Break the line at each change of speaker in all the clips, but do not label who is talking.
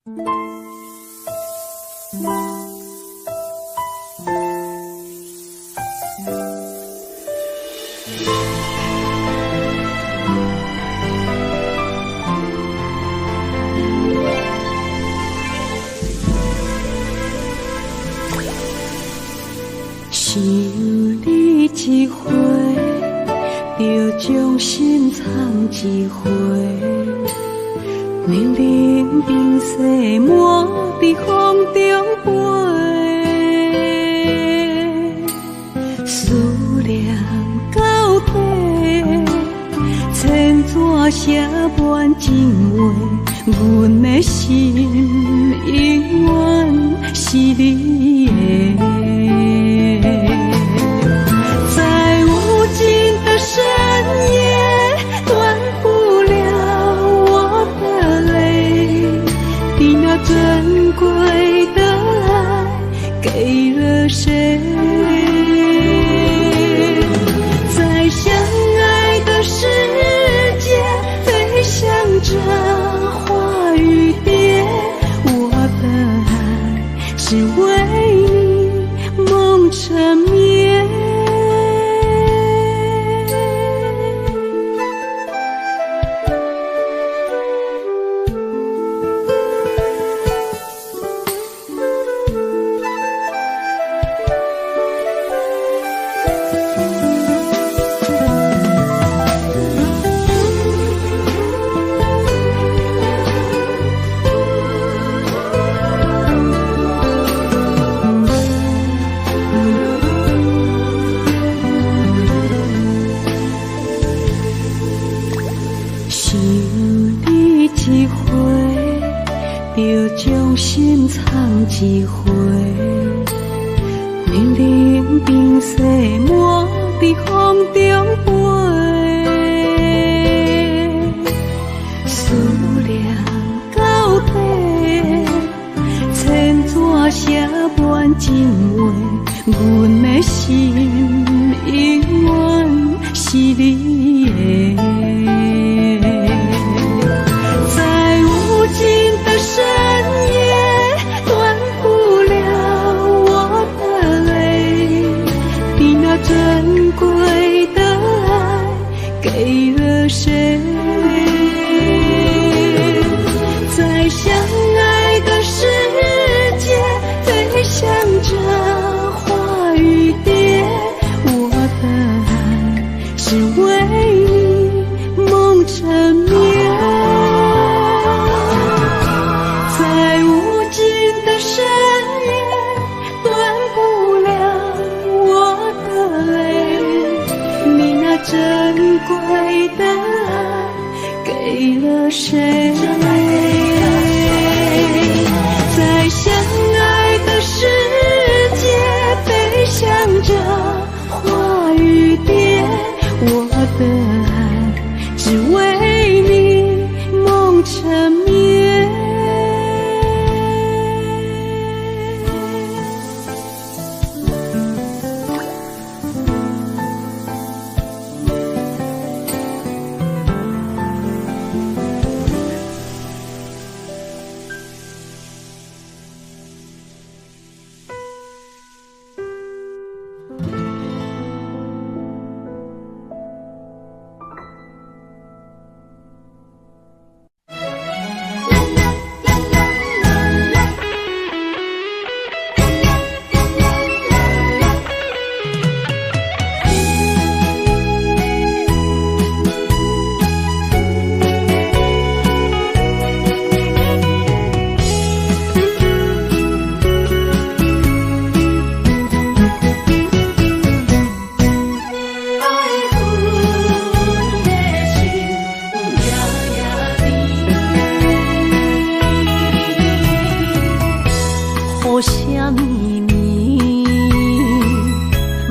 想你一回，就将心藏一回。冷冷冰雪满在风中飞，思念到底，千纸写满情话，阮的心永远是你的。在无尽的深夜，断不了我的泪。你那珍贵的爱给了谁？在相爱的世界，飞翔着花与蝶。我的爱只为你梦缠绵。想你一回，就将心藏一回。冷冷冰雪满在风中飞，思念到底，千纸写满情话，阮的心永远是你的。无尽的深夜，断不了我的泪。你那珍贵的爱给了谁？在相爱的世界，飞翔着花与蝶。我的爱只为你梦缠绵。深夜断不了我的泪，你那珍贵的爱给了谁？在相爱的世界，飞翔着花与蝶。我的爱只为你梦缠绵。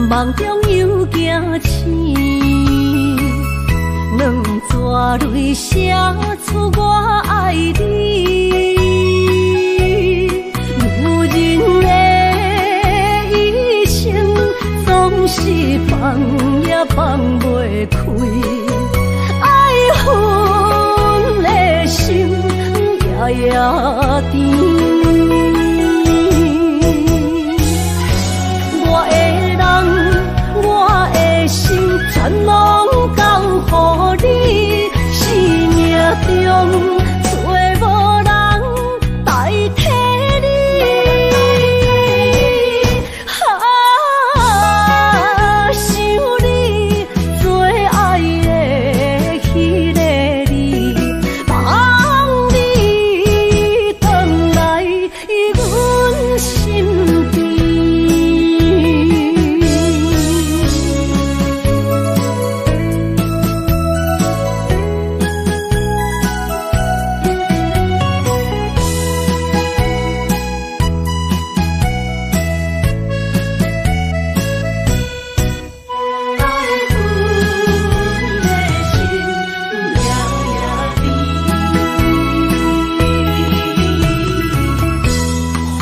梦中又惊醒，两纸泪写出我爱你。女人的一生总是放也放袂开，爱恨的心夜夜甜。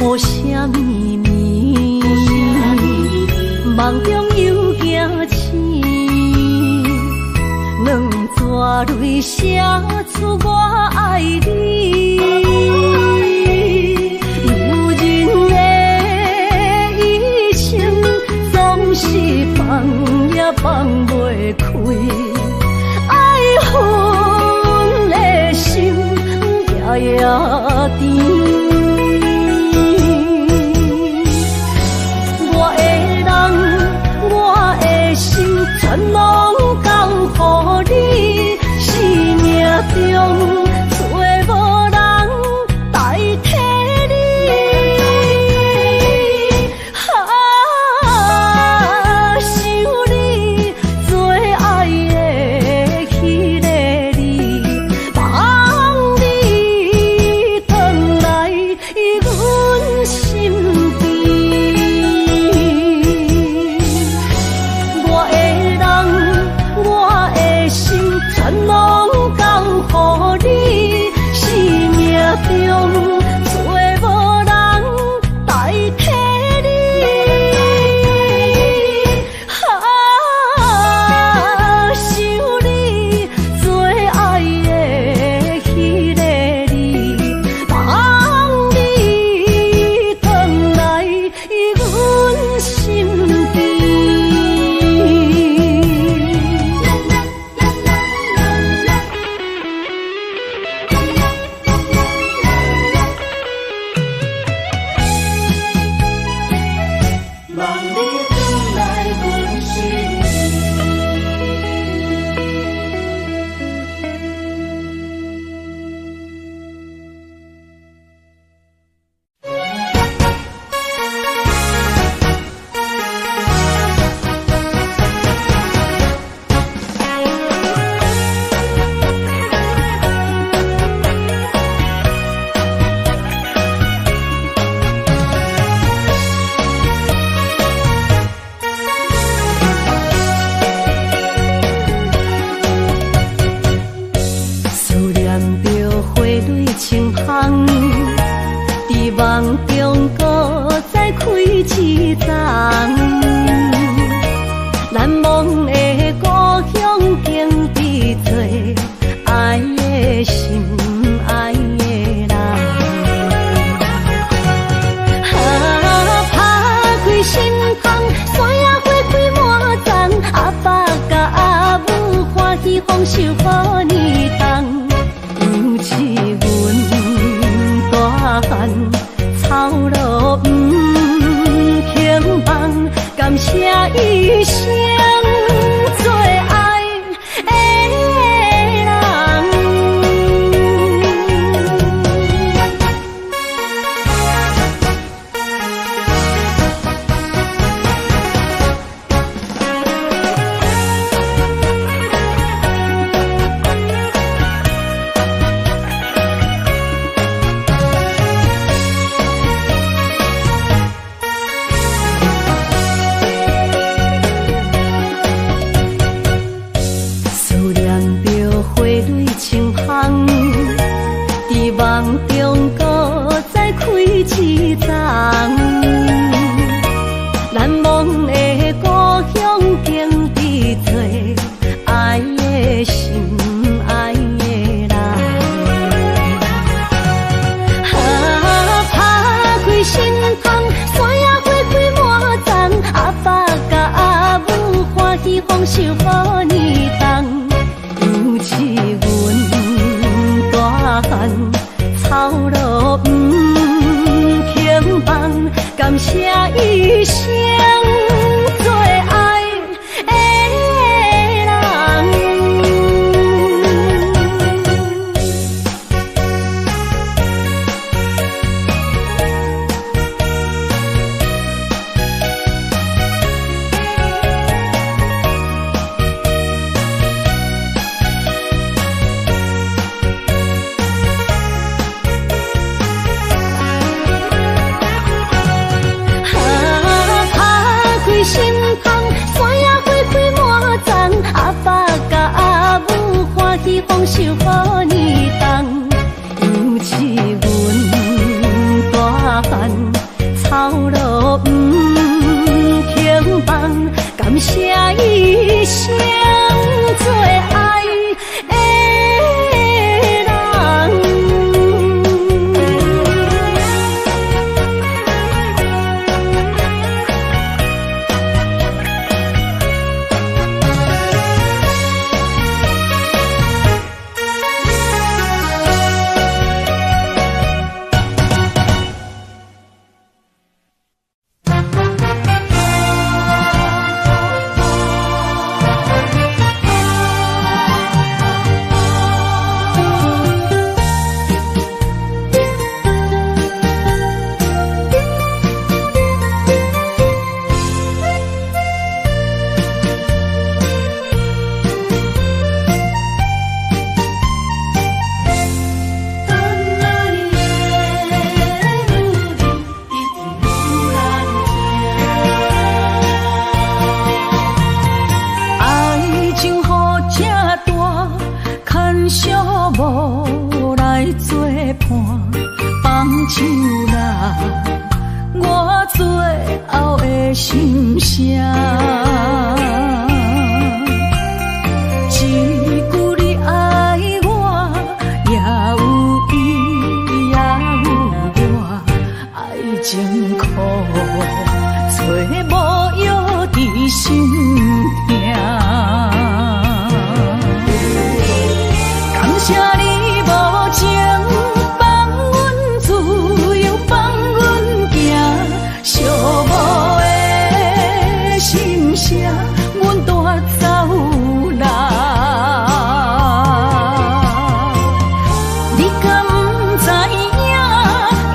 雨啥咪咪，梦中又惊醒，两纸泪写出我爱你。女人的一生总是放也放袂开，爱恨的心夜夜甜。全拢交予你，生命中找无人代替你。想你做爱的迄个你，望你回来阮身边。全拢交予你，生命中找无人代替你。想你做爱的迄个你，望你回来阮身边。梦中搁再开一丛，难忘的故乡经比做爱的心爱的人。打开心窗，山野花开满丛，阿爸甲阿母欢喜丰收好年冬，尤其阮大汉。草路不轻放，感谢一生做爱的人。梦中搁再开一丛，难忘的故乡经比做爱的心爱的人。打开心窗，山野花开满丛，阿爸甲阿母欢喜丰收好年冬，尤其阮大汉。草路不轻放，感谢一生做爱的人。心窗，山野花开满丛，阿爸甲阿母欢喜丰收好年冬，尤其阮大汉。手啦，我最后的心声。一句你爱我，也有伊也有我，爱情苦，找无药伫心痛。感谢你无情放阮自由，放阮行，寂寞的心声，阮带走啦。你敢不知影，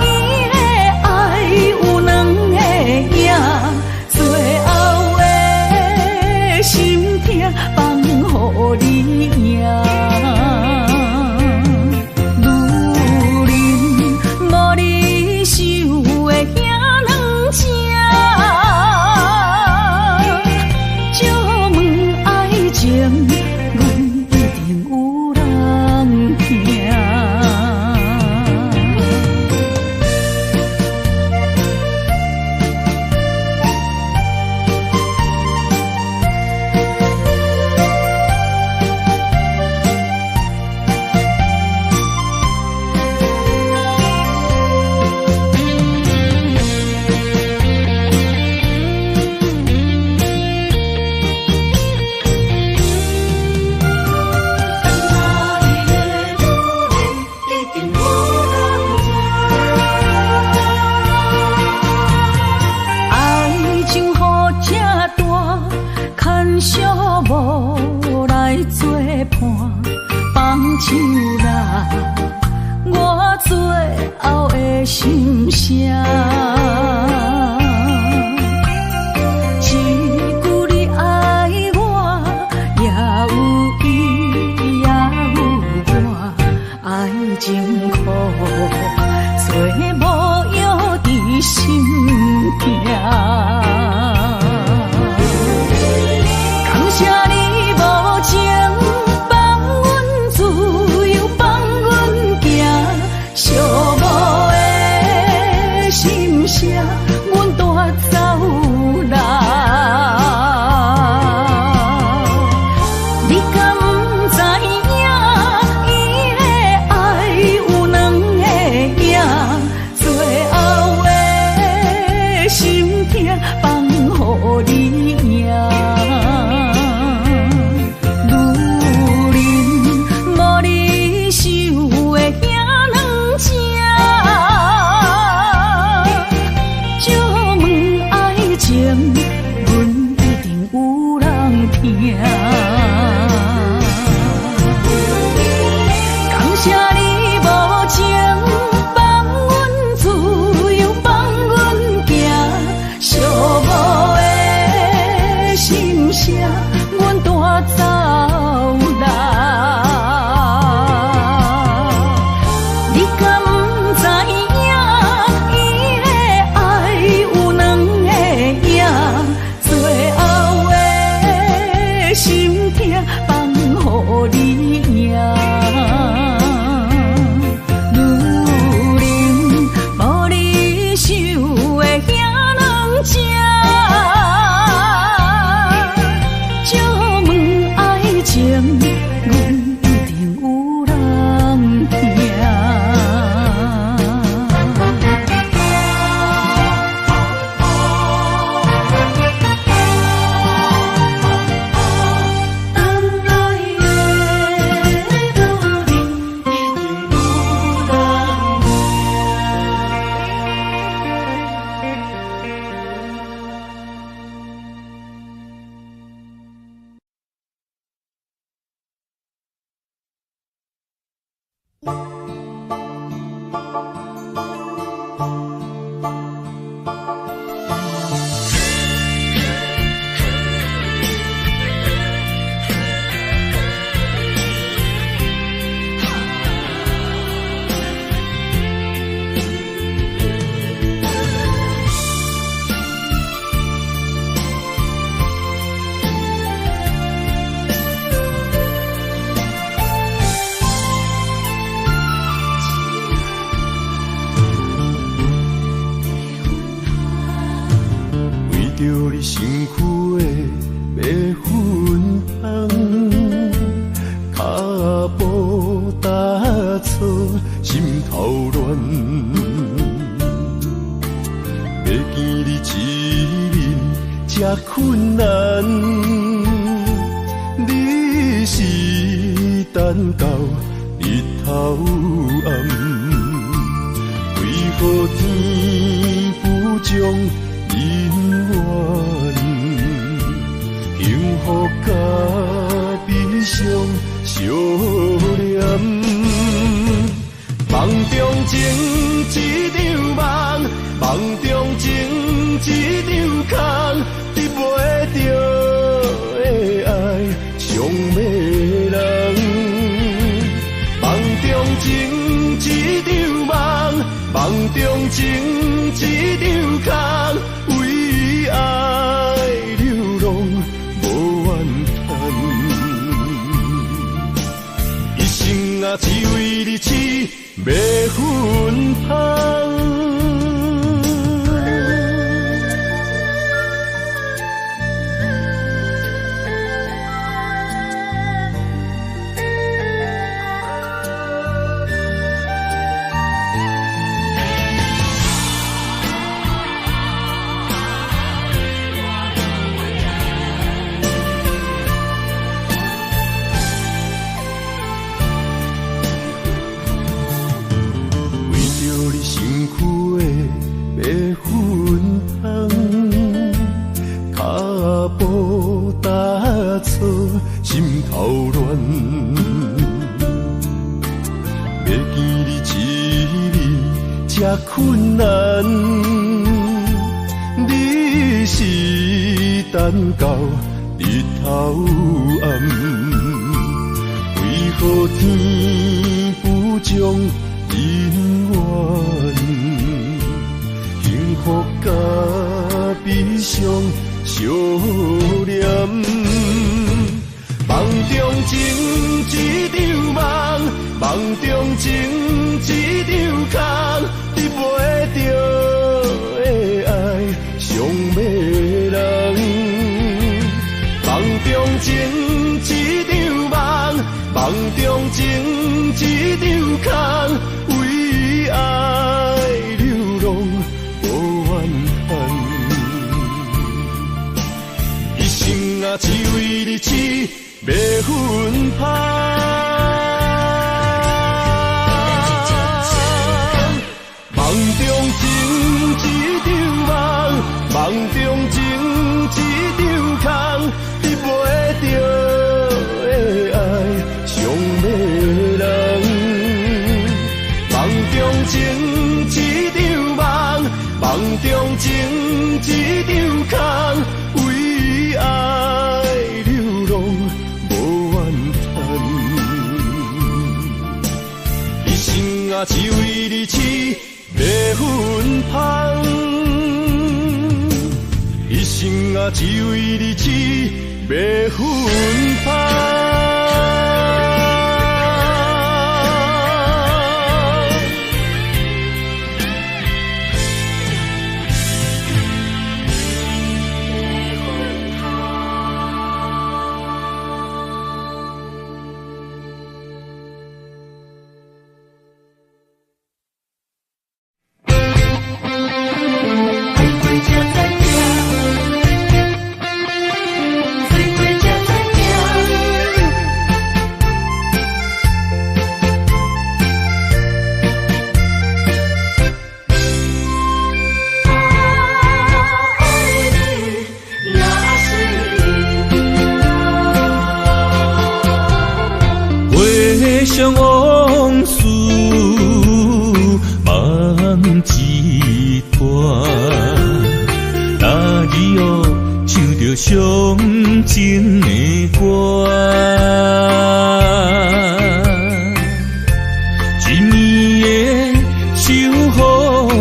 伊的爱有两个影，最后的心痛放予你赢。手啦，我最后的心声。一句你爱我，也有伊也有我，爱情苦，找无药伫心痛。感谢你无情。寂寞的心声，阮带走啦。你敢不知影，伊的爱有两个影，最后的心痛放予你赢。女人无你受的惊。阮一定有人听。感谢你无情放阮自由，放阮行，寂寞的心声，阮带走啦。你敢不知影，伊的爱有两个影，最后的心痛放予你赢。女人无你受的惊两只，借问爱情，阮一定有人听。
着你身躯的要分香，脚步踏错，心头乱。要见你一面这困难，你是等到日头暗，为何天不将姻缘幸福甲悲伤相连？梦中情一场梦，梦中情一场空，得袂着的爱伤迷人。梦中情一场梦，梦中情一场空，为爱流浪无怨叹，一生啊只为你痴要分香。心头乱，要见你一面这困难，你是等到日头暗，为何天不将姻缘幸福甲悲伤相连？梦中情一场梦，梦中情一场空，得袂着的爱伤迷人。梦中情一场梦，梦中情一场空，为爱流浪无怨叹，一生啊只为你痴要分香。梦中情一场梦，梦中情一场空，得袂着的爱伤迷人。梦中情一场梦，梦中情一场空，为爱流浪无怨叹，一生啊只为你痴要分香，一生啊只为你痴要分香。
想往事梦一段，那日哦唱着伤情的歌，一年的秋雨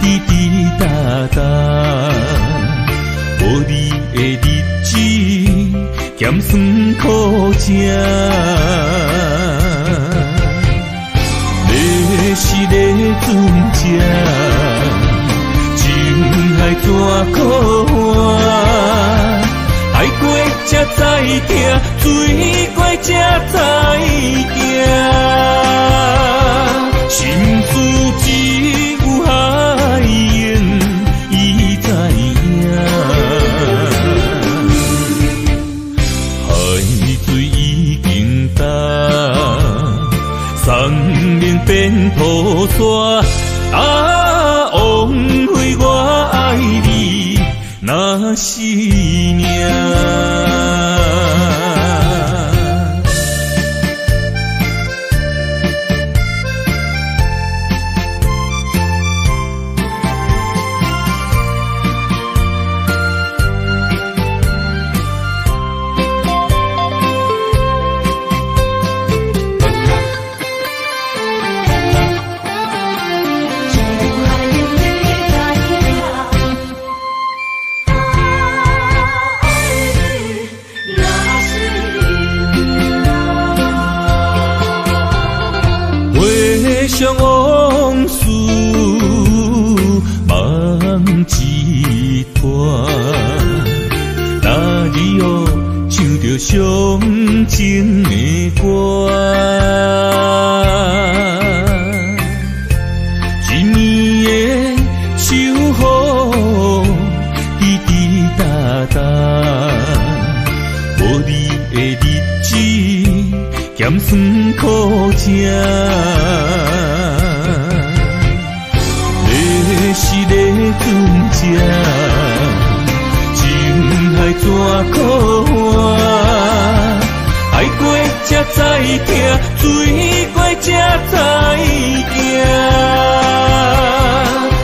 滴滴答答，无你的日子咸酸苦吃。是个船只，情海海怎可换？爱过才知疼，水过才知行。心事只有海燕伊知影，海水已经干，山明变土沙。枉费我爱你那是命。想往事梦一段，那日哦唱着伤情的歌，一年的秋雨滴滴答答，无你的日子咸酸苦吃。是咧船只，情海怎可换？爱过才知疼，水过才知行。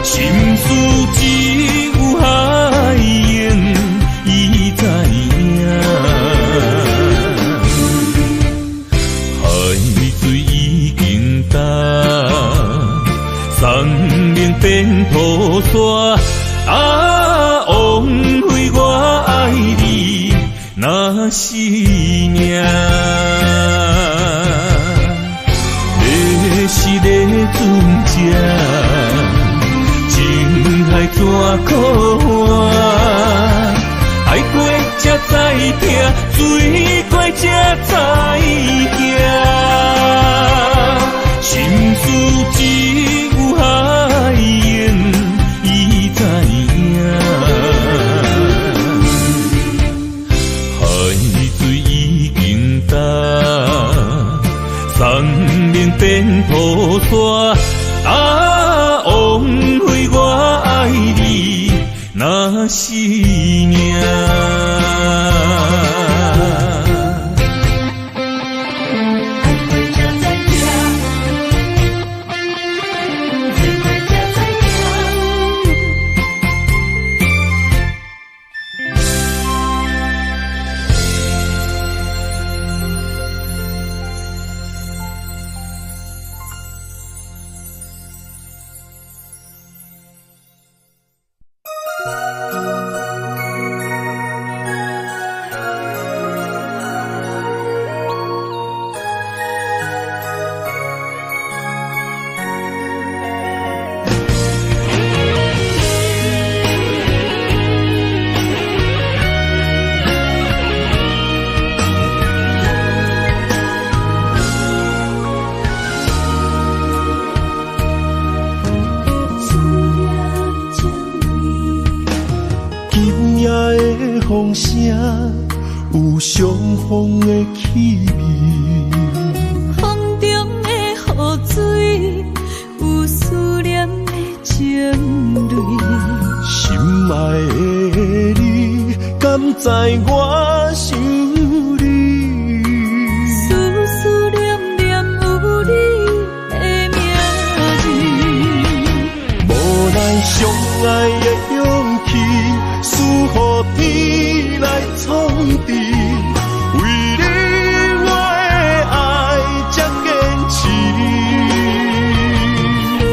心事只有海燕伊知影，海水已经干。山明变土沙，枉费我爱你那是命。要是咧船只，情海怎可换？爱过才知疼，水过才知行。心事只有海燕伊知影，海水已经干，山明变土沙，枉费我爱你那是命。
风声有相逢的气味，
风中的雨水有思念的情泪。
心爱的你，敢知我想你？
思念念有你的名字，
无咱相爱的勇气，赐予天来创治。为你我的爱才坚持。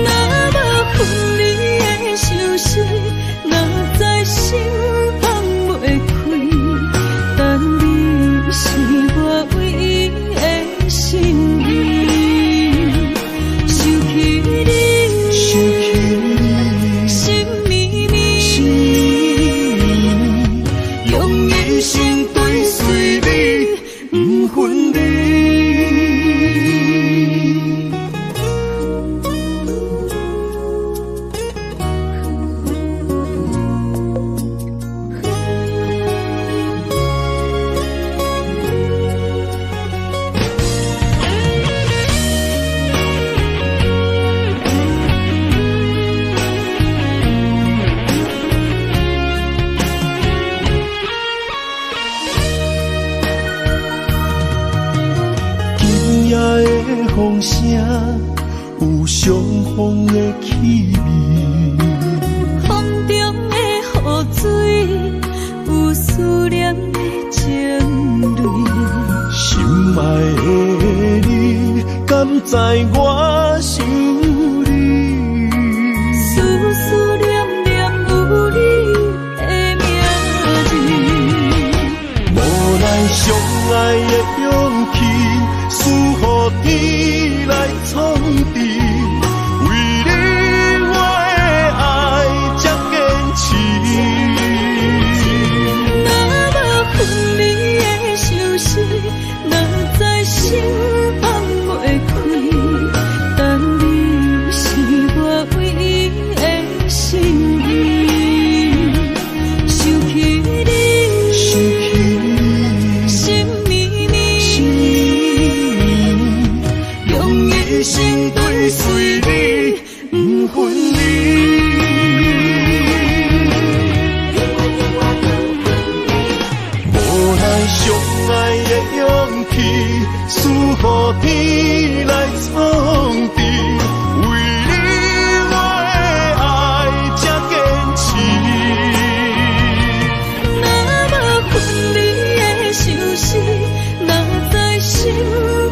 若无分离的相思，哪知心放袂开。但你是我唯一的心意，想起你，心绵绵，
知我想你。
思思念念有你的名字，
无咱相爱的勇气，赐予天来创治。为你我的爱才坚持。
若无分离的相思，若在心放袂开，但你是我唯一的心意。想起你，心绵绵，用一生追随你，不分离。
无咱相爱的勇气，赐予天来创治。为你我的爱才坚持。
若无分离的相思，若在心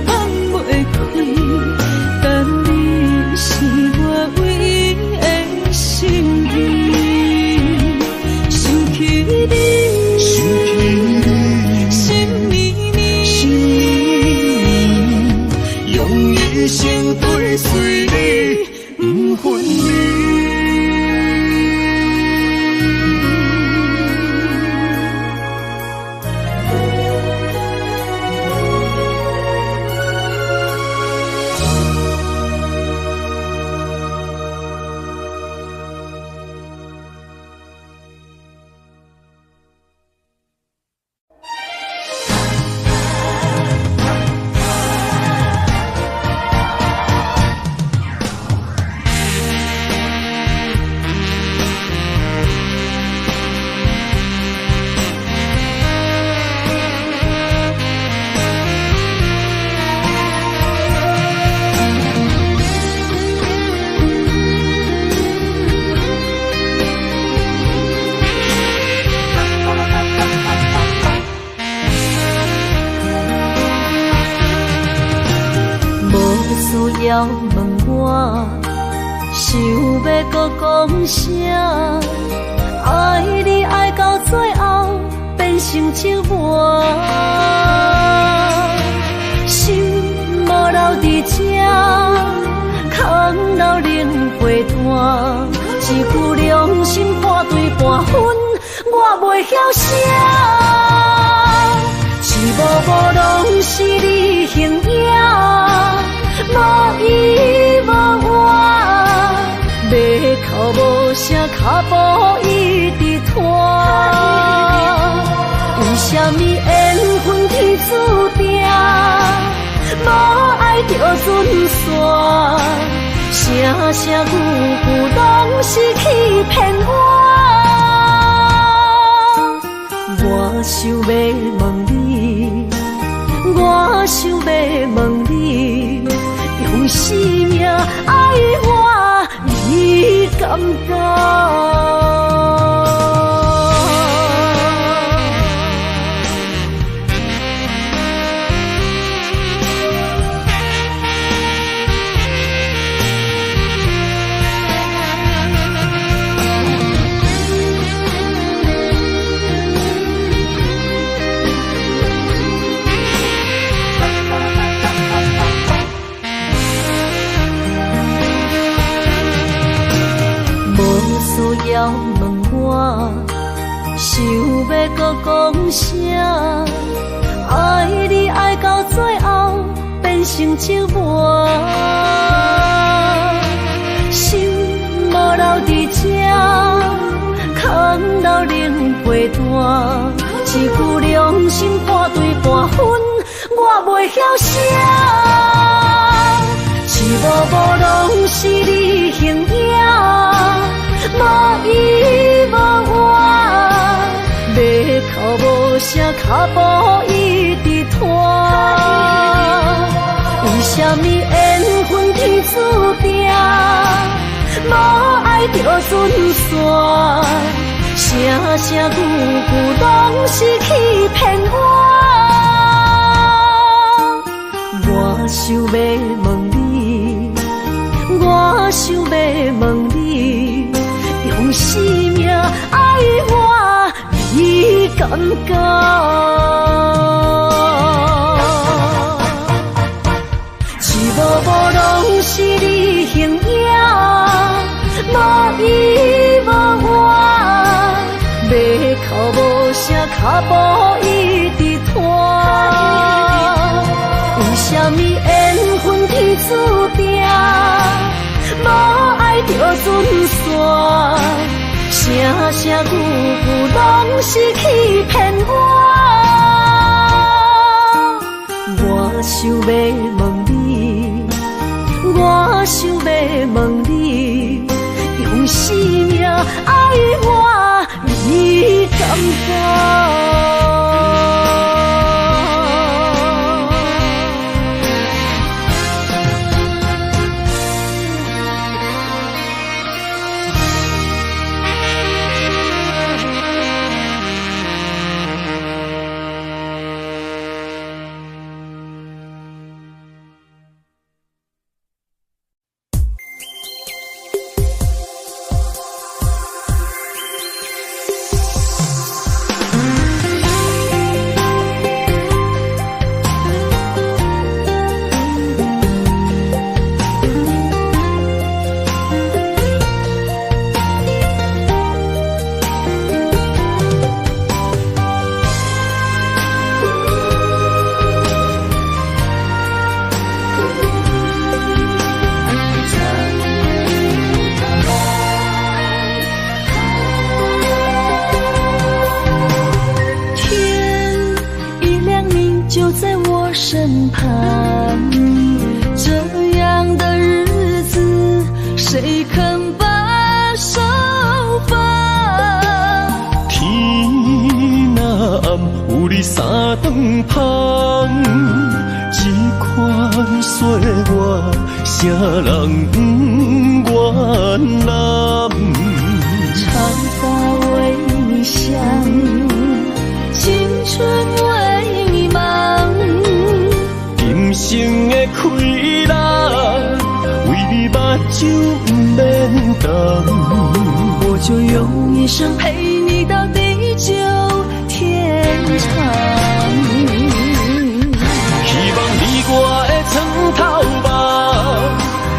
放袂开，但你是我唯一的心意。想起你，心绵绵，
用一生追随你，不分离。
需要问我，想要搁讲啥？爱你爱到最后变成寂寞，心无留伫这，空留冷陪伴。一句良心半对半分，我袂晓写。一幕幕拢是你形影。无依无我，要哭无声，脚步一直拖。为什么缘分天注定，无爱就准线？声声句句拢是欺骗我。我想要问你，我想要问你。用生命爱我，你敢当？需要问我，想要搁讲啥？爱你爱到最后变成寂寞，心无留伫这，空留冷陪伴。一句良心半对半分，我袂晓写。一幕幕拢是你形影。无依无我，要哭无声，脚步一直拖。为什么缘分天注定，无爱就准线？声声句句拢是欺骗我。我想要问你。想要问你，用生命爱我，你敢觉？一幕幕拢是你形影，无依无我，要哭无声，脚步一直拖。为什么缘分天注定，无爱就准线？声声句句拢是欺骗我。我想要问你，我想要问你，用生命爱我，你敢觉？身旁，这样的日子谁肯把手放？
天若暗，有你三顿芳，这款岁月，谁人不愿揽？
长发为你香，青春为你忙。
人生的快乐，为你目睭不免干。
我就用一生陪你到地久天长。
希望你我的床头梦，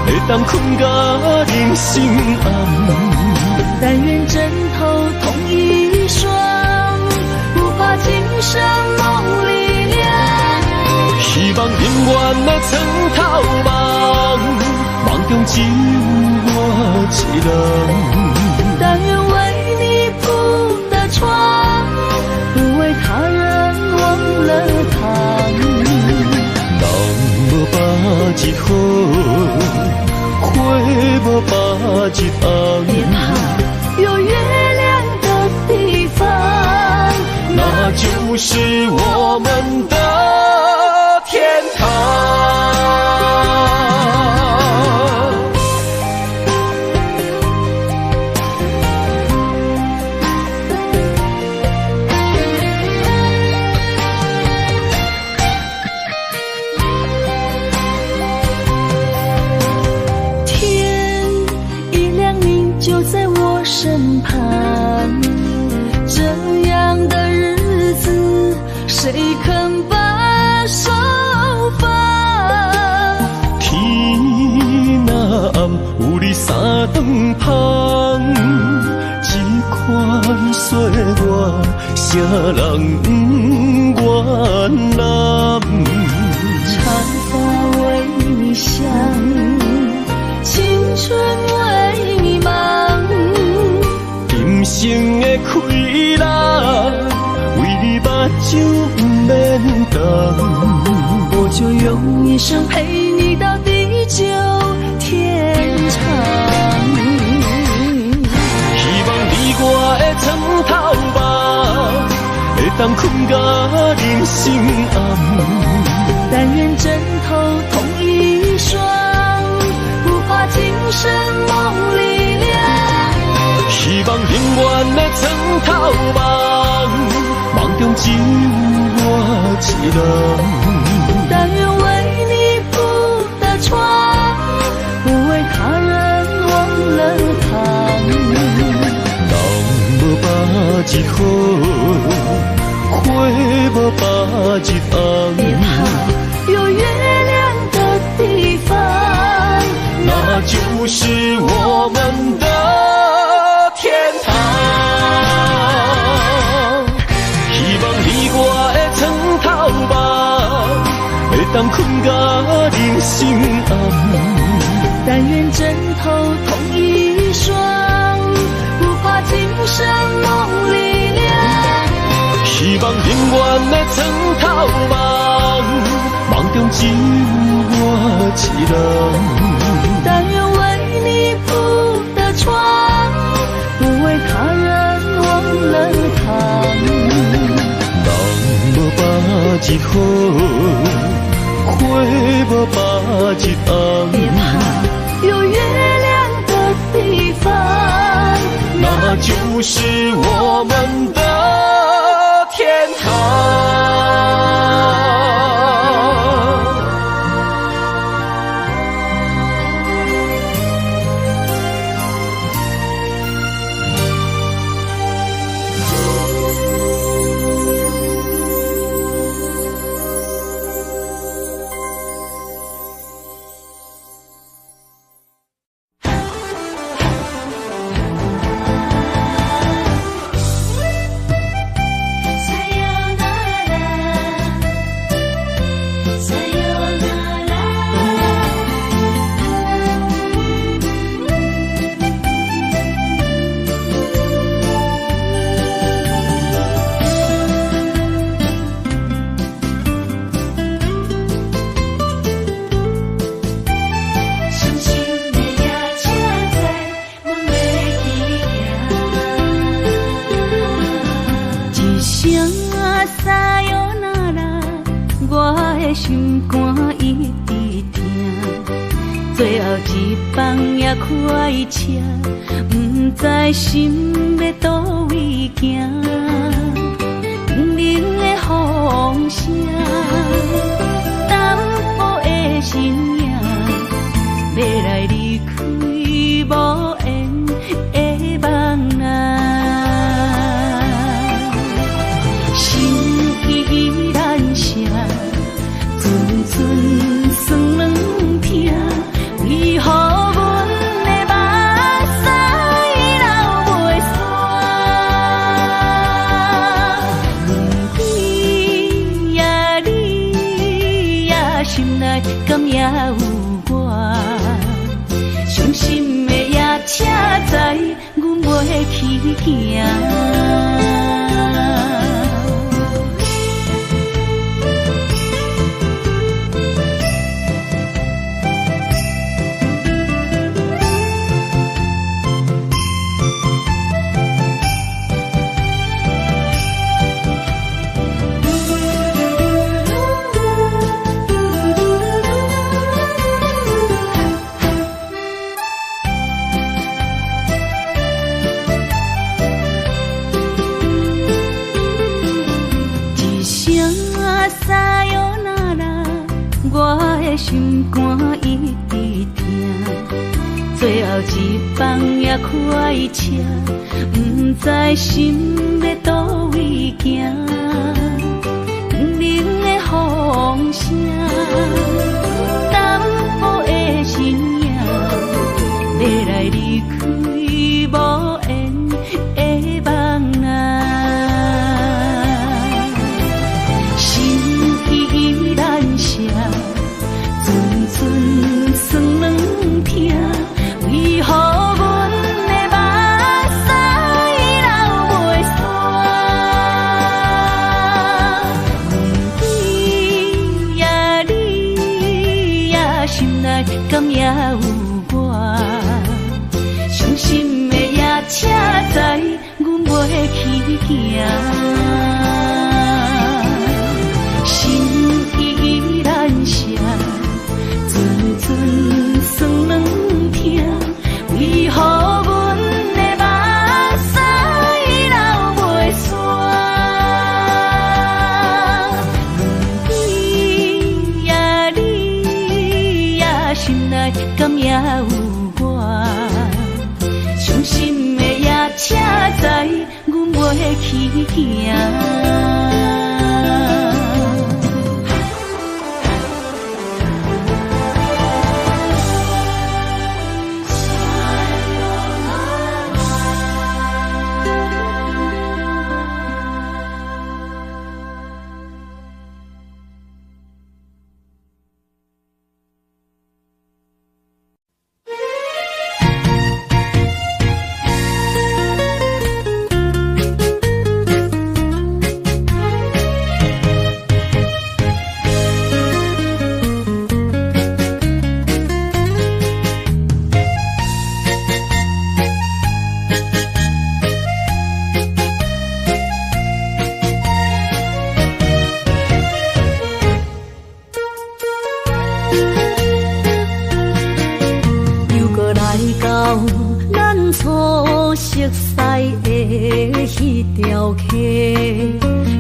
会当困到人生暗。
但愿枕头同一双，不怕今生梦里凉。
希望永远的床头梦，梦中只有我一人。
但愿为你铺的床，不为他人忘了躺。
人无把一好，花无把一红。
别怕有月亮的地方，
那就是我们的天堂。
天一亮你就在我身旁，这样的日子谁肯把手放？
天若暗，有你三顿芳，这款岁月，谁人不愿揽？
长发为你香，青春为你忙。
人生的快乐，为你目睭不免干。
我就用一生陪你到地久天长。
希望你我的床头梦，会当困到人生暗。
但愿枕头同一双，不怕今生梦里凉。
希望永远的床头梦，梦中只有我一人。
但愿为你铺的床，不为他人
日好，花无把日红。
有月亮的地方，
那就是我们的天堂。希望你我的床头梦，会当困甲人生暗。
但愿枕头同一双，不怕今生梦里凉。
希望永远的床头梦，梦中只有我一人。
但愿为你铺的床，不为他人忘了躺。
人无把日好，花无把日红。
有月亮的地方，
那就是我们的天堂。
心肝一直疼，最后一放也开车，不知心要倒位行。冷冷的风声，淡薄的身影，要来离开无缘的梦啊。心依然舍。寸算软痛，为何阮的目屎流袂煞？问天呀你呀，心内敢也有我？伤心的夜车载，阮袂去行。心肝一直疼，最后一放也开车，不知心要倒位行。冷冷的风声，淡薄的身影，要来离开无缘的梦啊。心依然舍。寸算软痛，为何阮的目屎流袂煞？问天呀你呀，心内敢也有我？伤心的夜车载，阮袂去行。心依然舍。寸算软痛，为何阮的目屎流袂煞？问天呀你呀，心内敢也有我？伤心的夜车载，阮袂去行。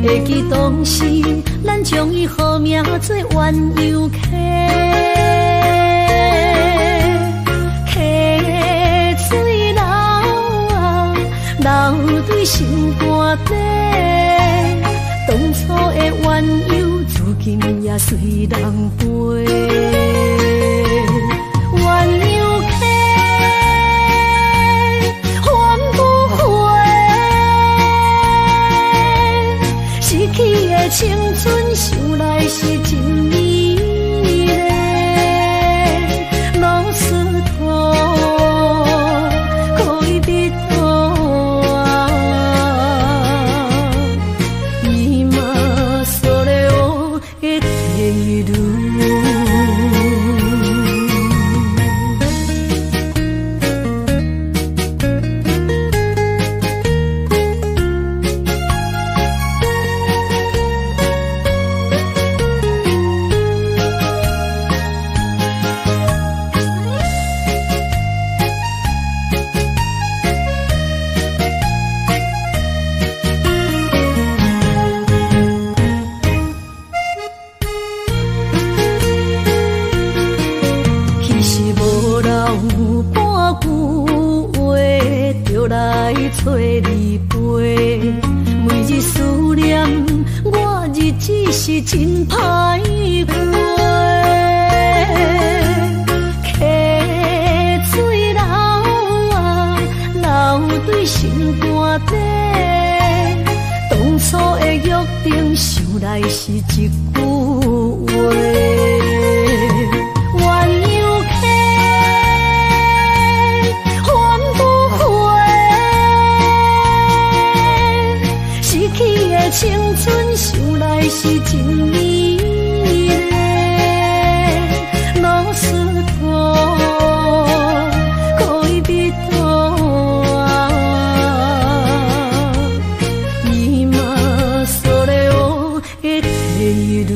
会记当时，咱将伊号名做鸳鸯溪，溪水流啊，流对心肝底。当初的鸳鸯，如今也随人飞。青春想来是真美丽，老师徒可以比多啊，伊嘛所了的地路。找你陪，每日思念，我日子是真歹过。溪水流啊，流对心肝底。当初的约定，想来是一句话。青春想来是真美丽，老师徒可以比多啊，伊嘛所了的地路。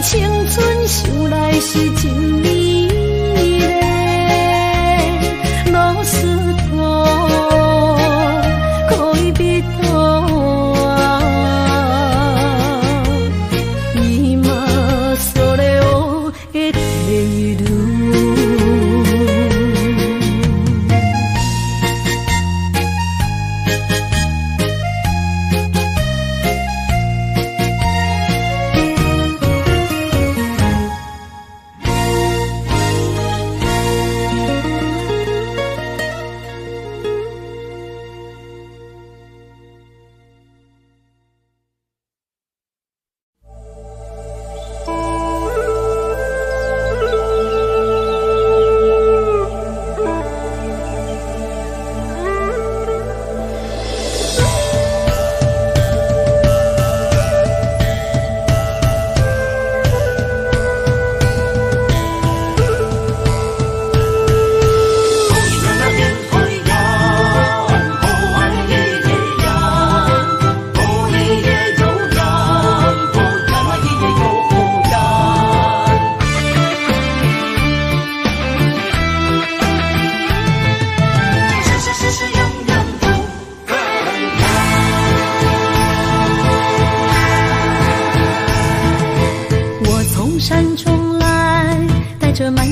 青春想来是真美丽，老师徒可以比多啊，伊嘛所了的地路。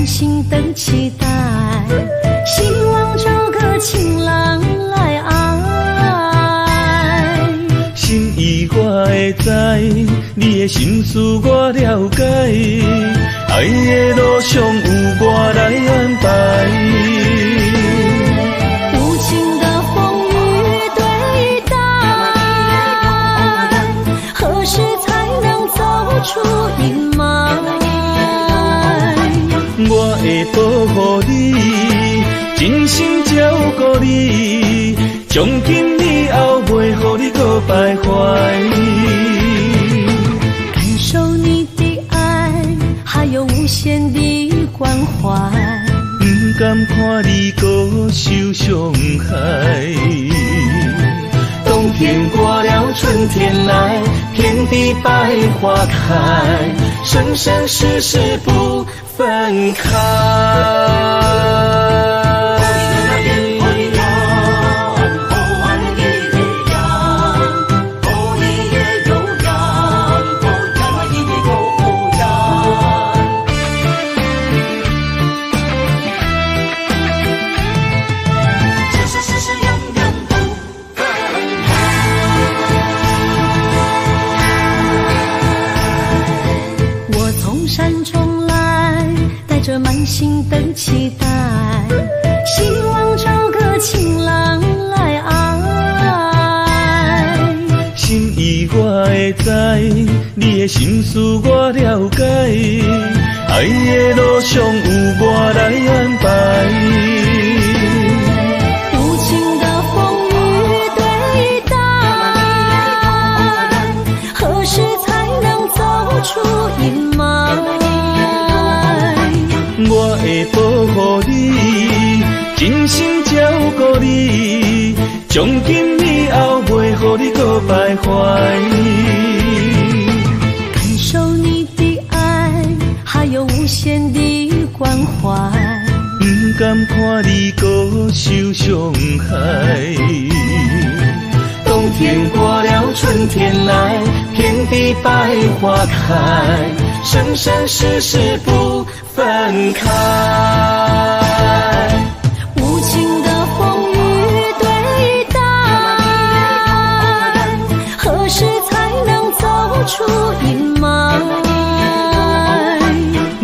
满心等期待，希望找个情郎来爱。
心意我会知，你的心思我了解，爱的路上有我来安排。
无情的风雨对待，何时才能走出阴霾？
我会保护你，真心照顾你，从今以后袂予你搁徘徊。
感受你的爱，还有无限的关怀，
不甘看你搁受伤害。冬天过了，春天来，遍地百花开，生生世世不分开。
着满心的期待，希望找个情郎来爱。
心意我会知，你的心思我了解，爱的路上有我来安排。
无情的风雨对待，何时才能走出阴霾？
我会保护你，真心照顾你，从今以后袂予你搁徘徊。
感受你的爱，还有无限的关怀，
不甘看你搁受伤害。冬天过了，春天来，遍地百花开，生生世世不分开。
无情的风雨对待，何时才能走出阴霾？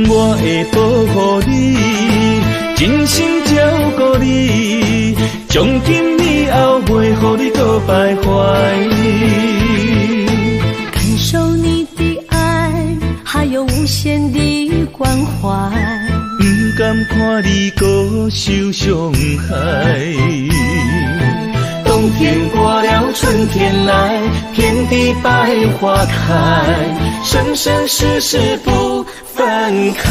我会保护你，真心照顾你，从今以后袂予你搁徘徊。
感受你的爱，还有无限的关怀，
不甘看你搁受伤害。冬天过了，春天来，遍地百花开，生生世世不分开。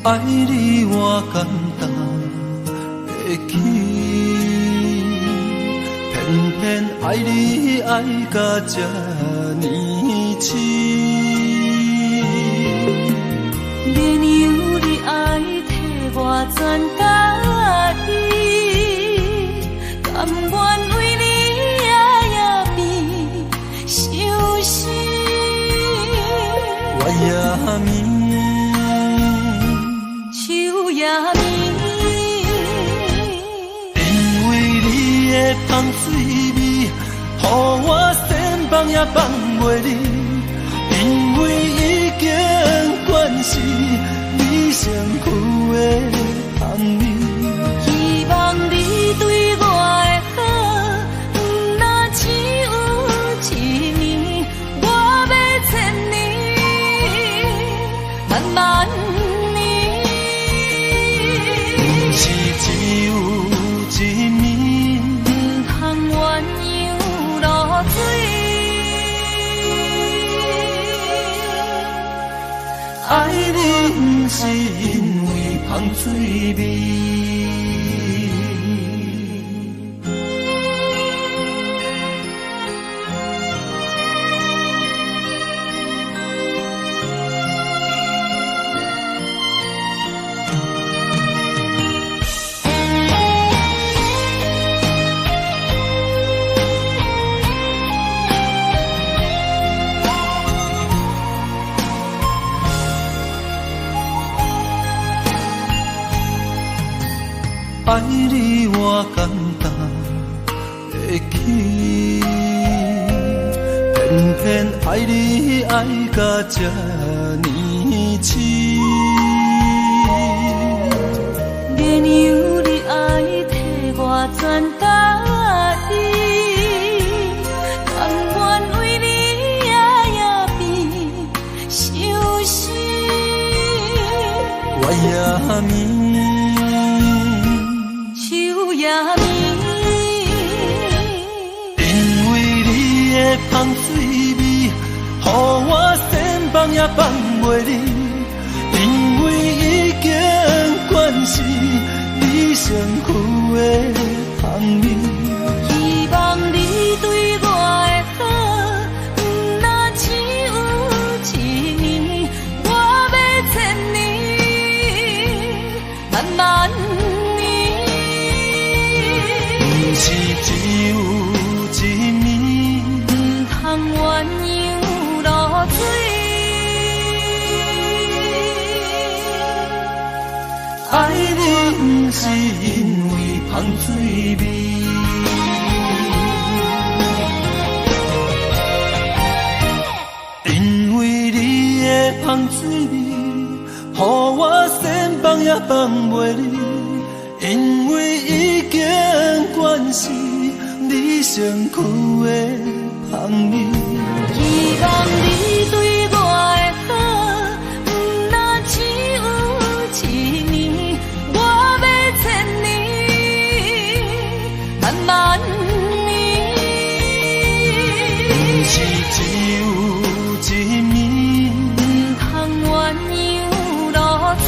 爱你我简单会起，偏偏爱你爱到这呢深。
连由你爱替我全家己，甘愿为你夜夜眠伤心。
我也眠。香水味，予我身旁也放袂离，身躯的香味。
希望你对我的好，若只有一年，我要千年，万万年。
不是只有一年，
不通鸳鸯落水。
爱你不是因为香水味。爱你我简单会起，偏偏爱你爱到这呢痴。
原由你爱替我全家己，甘愿为你夜夜变伤心。
我也眠。因为你的香水味，予我千放也放袂离。因为已经惯是你身躯的香味。
希望你对我的好，若只有一年，我要千年，万万年。
不是只有一年，
不通鸳鸯落水。
爱你不是因为香水味。因为你的香水味，予我千放也放袂离。因为已经惯是你身躯的香味。
希望你对我的好，若只有一年，我要千年，万万年。
不是只有一年，
不通鸳鸯落水。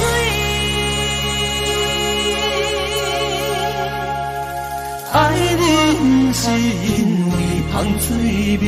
爱你不是因为香水味。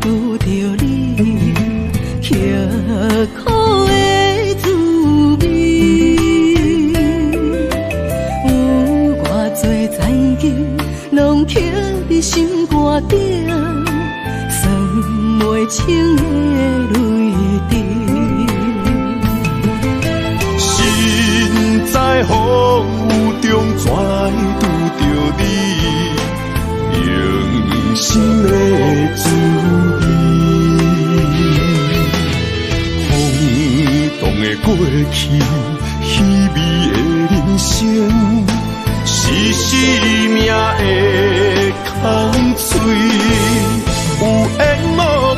拄着你刻苦的滋味，有偌多灾境，拢刻伫心肝顶，算袂清的泪滴。
心在风雨中，怎会拄着你？用心的滋味，风动的过去，稀微的人生，是生命的空嘴，有缘无分，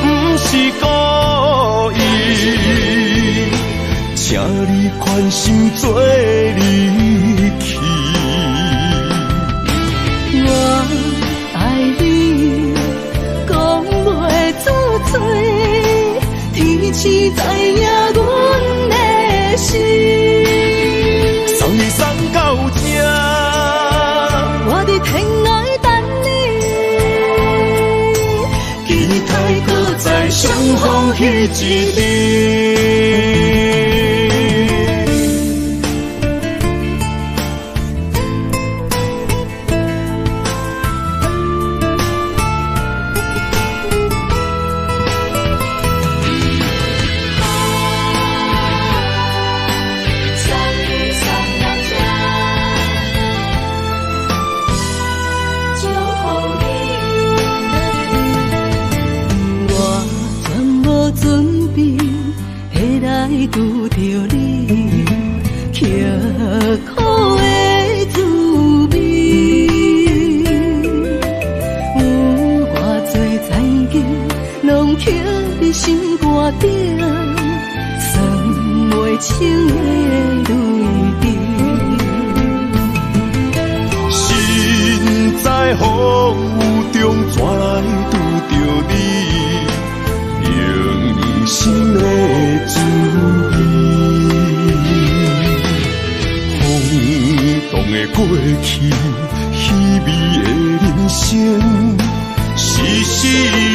不是故意，请你宽心做离去。
我爱你，讲袂出嘴。天赐知影阮的心。
送你送到这，
我伫天涯等你，
期待搁再相逢彼一日。
拄着你，刻苦的滋味，有偌多知己，拢刻伫心肝顶，算袂清的泪滴。
心在风雨中，怎来拄着你？用心的滋味，轰动的过去，稀微的人生，是生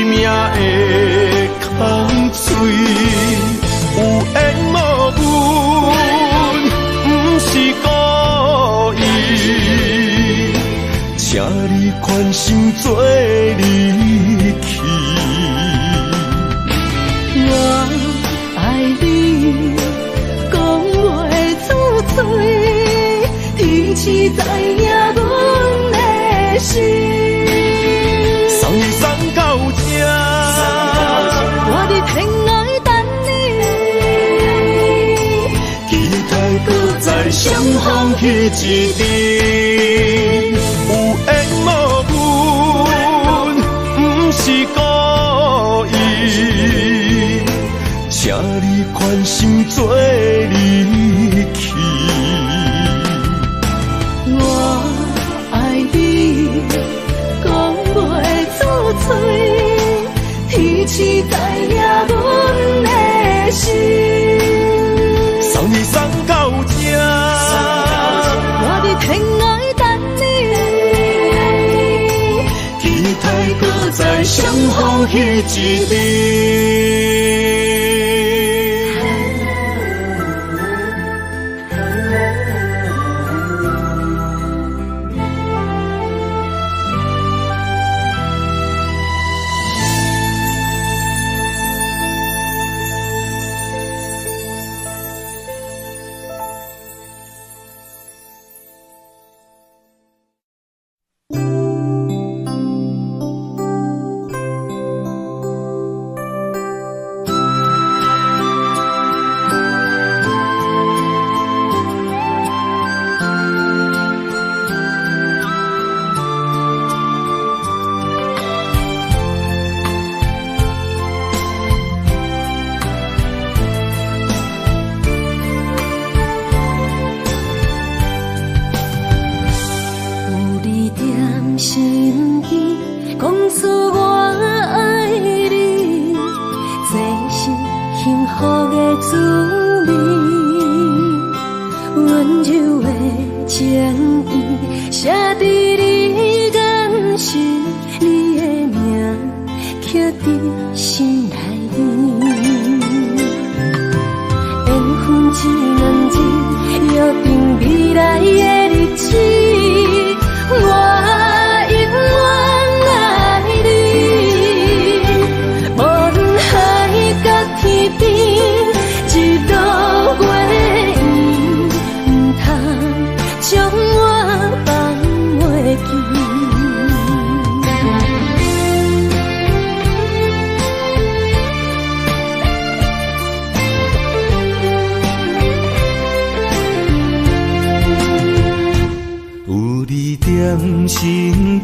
命的空嘴，有缘无分，不是故意，请你宽心做离去。
我爱你，讲袂出嘴，天赐知影阮的心。
送你送到这，
我伫天涯等你，
期待搁再相逢彼一日。有缘无分，不是故意。请你宽心做离去。
我爱你，讲袂出嘴，天赐知影阮的心。
送你送到这，
我伫天涯等你，
期待搁再相逢彼一日。
身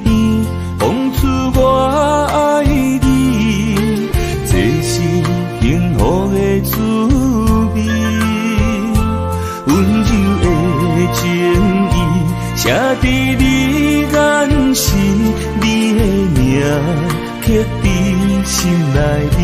边，讲出我爱你，这是幸福的滋味。温柔的情意，写伫你眼神，你的名刻伫心内面。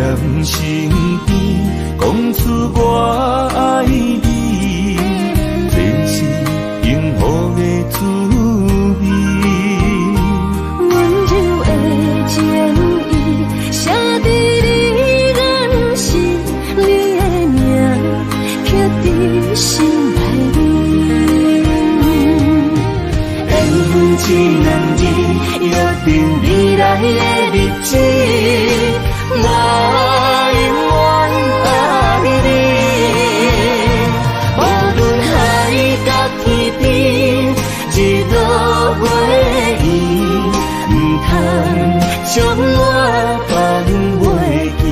踮身边，讲出我爱你，这是幸福的滋味。
温柔的情意写在你眼神，你的名刻在心内面。缘分一两字，约定未来的日子。我永远爱你，无论海角天边，一路回忆，不通将我放袂记。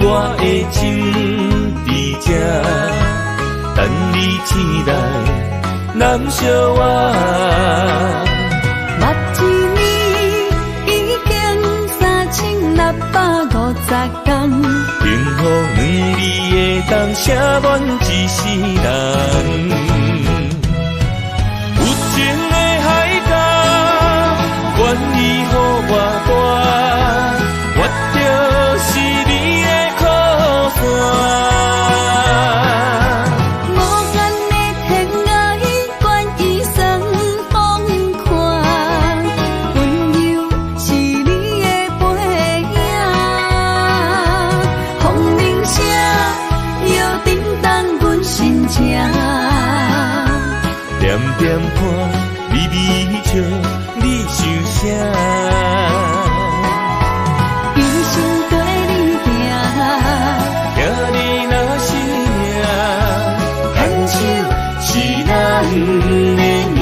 我的心在这，等你醒来，难相我。
目一年已经3650天，
幸福两字会当写满一世人。有情的海角，愿意予我带，我就是你的靠山。点点看，微微笑，你想啥？
一生跟你行，
行你若是命，牵手是咱的命。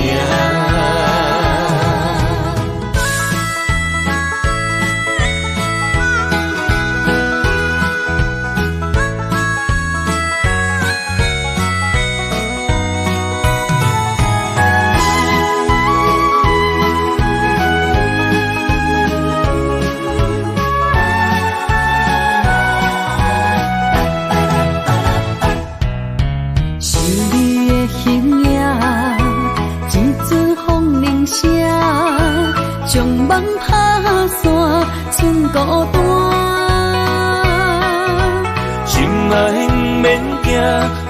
将梦打散，剩孤单。心爱免惊，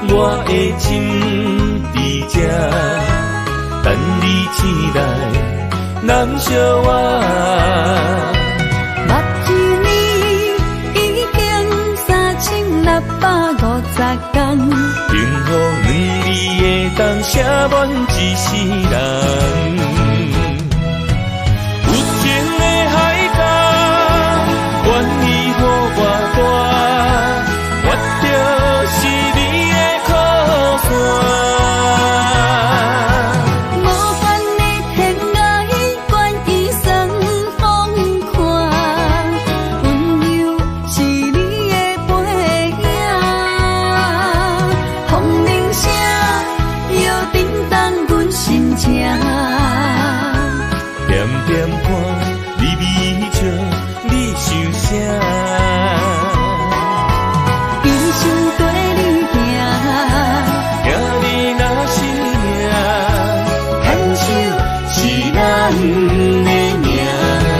我的心在这，等你醒来，难相我。
目一年已经3650天，
幸福两字会当写满一世人。愿意予我带，我就是你的靠山。
无限的天涯，愿意算风看，温柔是你的背影，风铃声摇叮当阮心情。
点点看，微微笑。你想啥？
一生跟你行，
行你若是命，
牵手是咱的命。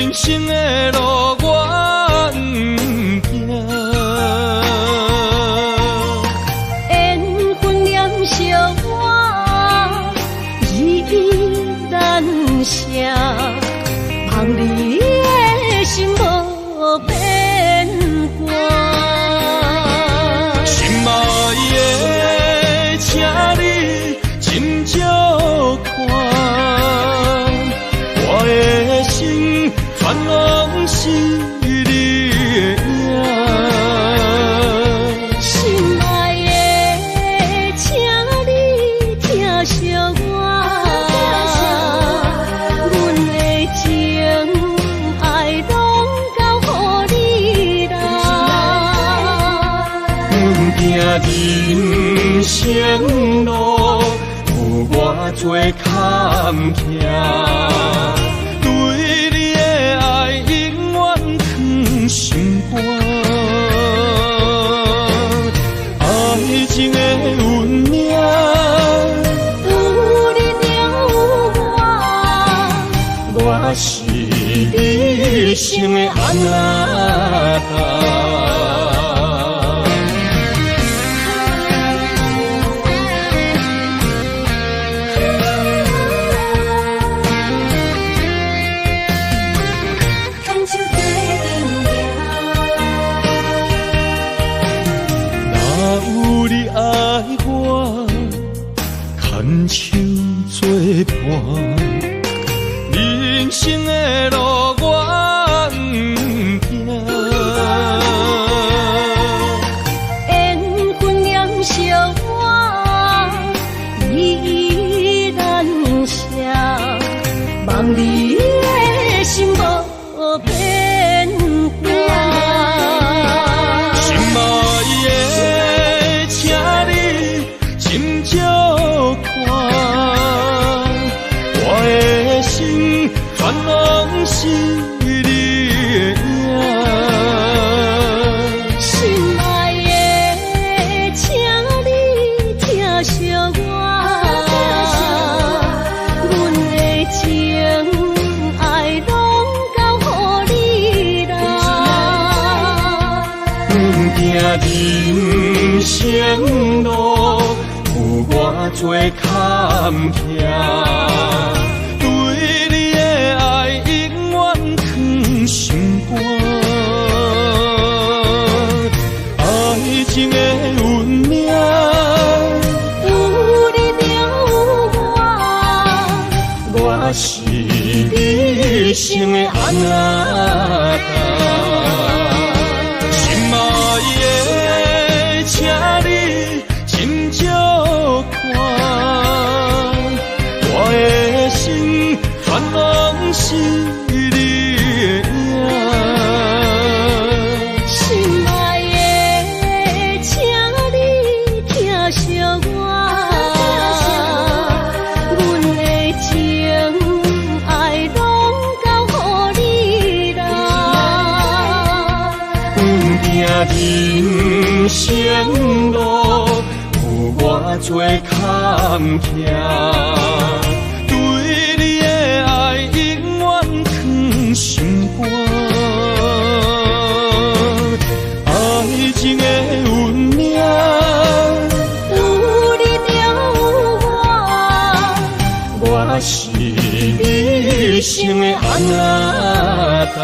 人生的路我不行，
缘分念惜我依然舍，望你的心无变卦。
心爱的，请你斟酌看，我的心全拢是你的影。
心爱的，请你疼惜我，阮的情爱拢交予你啦。
阮行人生路有偌多坎坷，对你的爱永远藏心肝。爱情的运命，
有你了我是你生的安那达。牵手作伴，人生的路我不行，缘分念惜我依然舍，望你的心无变卦。
心爱的，请你斟酌看，我的心全拢是你的影。
心爱的，请你疼惜我，阮的情爱拢交予你啦。
阮行人生路有偌多坎坷，对你的爱永远藏心肝。爱情的运命，
有你了我是你生的安那达。
心爱的，请你斟酌看，我的心全拢是你的影。
心爱的，请你疼惜我，阮的情爱拢交予你啦。
阮行人生路有偌多坎坷，对你的爱永远藏心肝。爱情的运命，
有你了我是你生的安那达。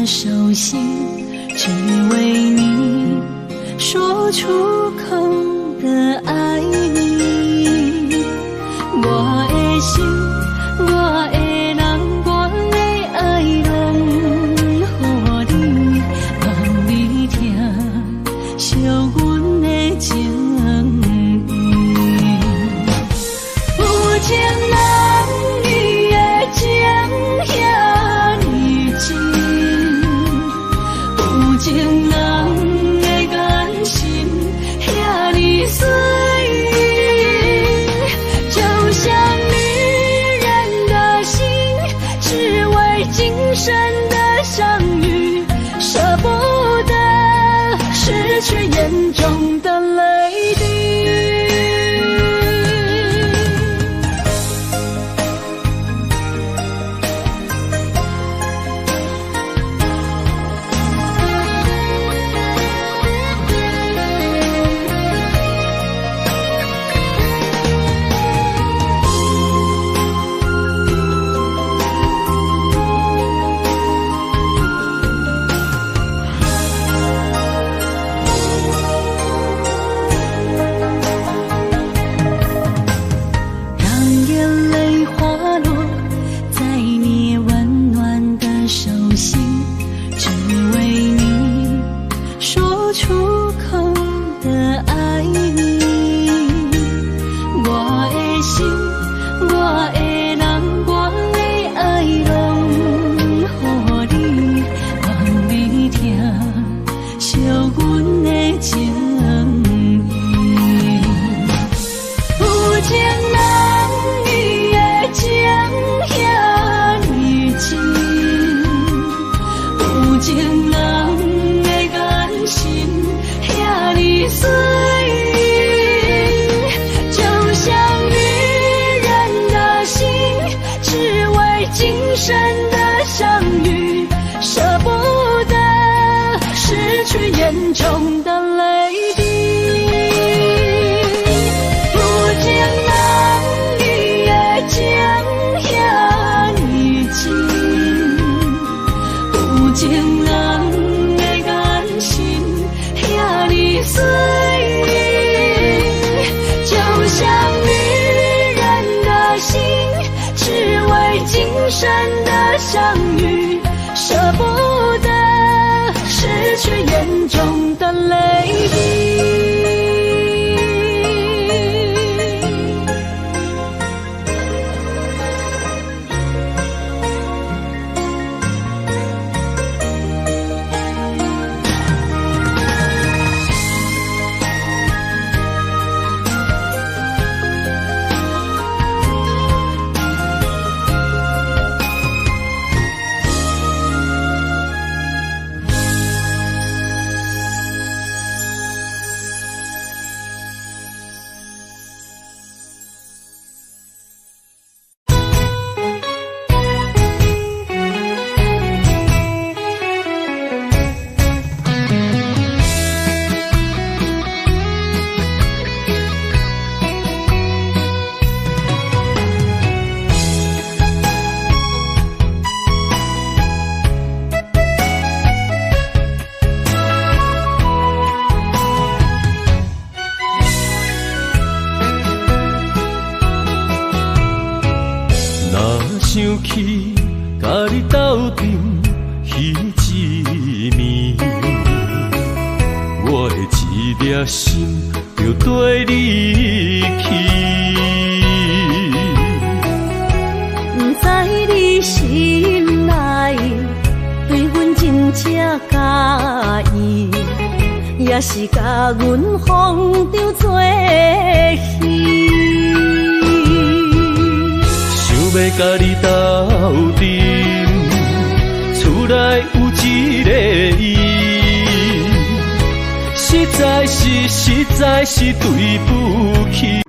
手心，只为你说出口的爱你。我的心，我的人，我的爱拢予你，望你听惜阮的情意。有情人伊的情遐尼真，有情人的感情遐尼水。今生的相遇，舍不得失去眼中的泪滴。眼中的泪滴，有情人伊的情遐尼真，有情人的感情遐尼水，就像女人的心，只为今生的相遇，舍不得失去眼中的泪滴。
想起甲你斗阵彼一暝，我的一粒心就跟你去。
不知你心内对阮真正介意，也是甲阮放张做戏。
要甲你斗阵，厝内有一个伊，实在是对不起。